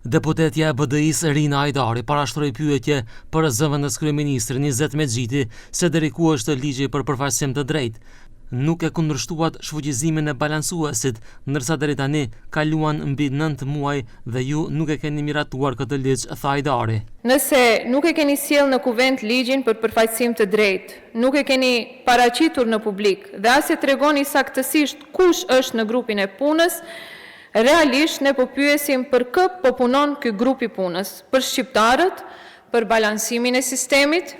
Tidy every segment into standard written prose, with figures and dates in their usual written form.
Deputetja e BDI-s Rina Ajdari parashtroi pyetje për zëvendës kryeministrin Izet Mexhiti se deri ku është ligji për përfaqësim të drejtë. Nuk e kundërshtuat shfuqizimin e balancuesit, ndërsa deri tani kaluan mbi 9 muaj dhe ju nuk e keni miratuar këtë ligj, tha Ajdari. Nëse nuk e keni sjell në kuvent ligjin për përfaqësim të drejtë, nuk e keni paraqitur në publik dhe as e tregoni saktësisht kush është në grupin e punës, realisht ne po pyesim për kë po punon ky grupi punës, për shqiptarët, për balansimin e sistemit,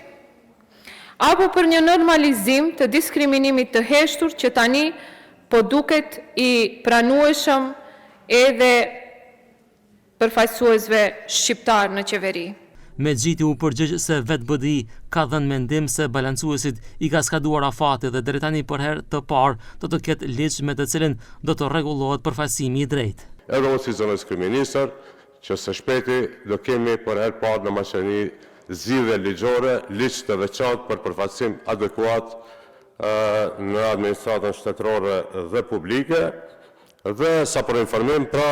apo për një normalizim të diskriminimit të heshtur që tani po duket i pranueshëm edhe përfaqësuesve shqiptar në qeveri. Mexhiti u përgjigj se vetë BDI ka dhënë mendim se balancuesit i ka skaduar afati dhe deri tani për herë të parë do të ketë ligj me të cilin do të rregullohet përfaqësimi i drejtë. Edhe unë si zëvendës kryeministër që së shpejti do kemi për herë parë në Maqedoni zgjidhje ligjore, ligj të veçantë për përfaqësim adekuat në administratën shtetërore dhe publike dhe sa për informim pra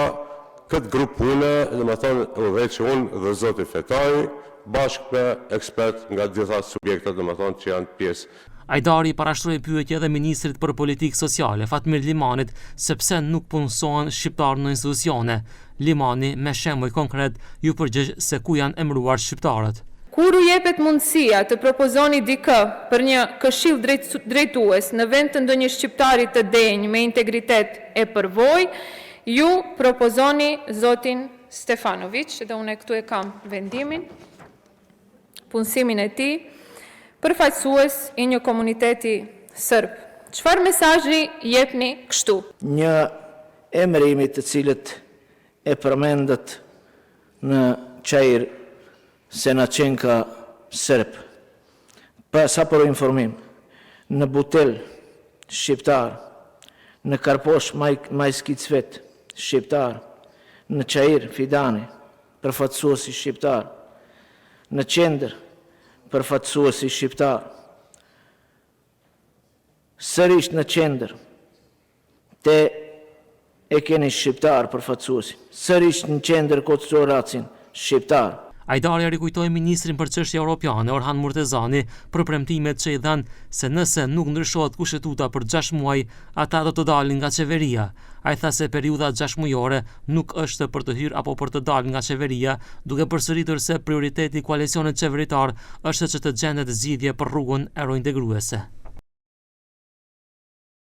këtë grup pune, domethënë veç unë dhe zoti Fetaj, bashkë me ekspert nga gjitha subjektet domethënë që janë pjesë. Ajdari parashtroi pyetje edhe ministrit për politikë sociale, Fatmir Limanit, sepse nuk punësohen shqiptarë në institucione. Limani me shembull konkret ju përgjigj se ku janë emëruar shqiptarët. Kur u jepet mundësia të propozoni dikë për një këshill drejtues në vend të ndonjë shqiptari të denj me integritet e përvojë, ju propozoni zotin Stefanović, dhe unë këtu e kam vendimin, punësimin e tij, përfaqësues i një komuniteti serb. Çfarë mesazhi jepni kështu? Një emërimi të cilët e përmendet në Çajir Senacenka serb. Sa për informim, në Butel shqiptar, në Karposh Majskicvet shqiptar, në Çajir Fidani përfaqësuesi shqiptar, në Qendër përfaqësuesi shqiptar, sërish në Qendër te e keni shqiptar përfaqësuesi, sërish në Qendër Kocor Racin shqiptar. Ajdari rikujtoi ministrin për çështje europiane Orhan Murtezani për premtimet që i dhan se nëse nuk ndryshohet kushtetuta për 6 muaj, ata do të dalin nga qeveria. Ai tha se periudha 6 mujore nuk është për të hyrë apo për të dalë nga qeveria, duke përsëritur se prioriteti i koalicionit qeveritar është që të gjendet zgjidhje për rrugën eurointegruese.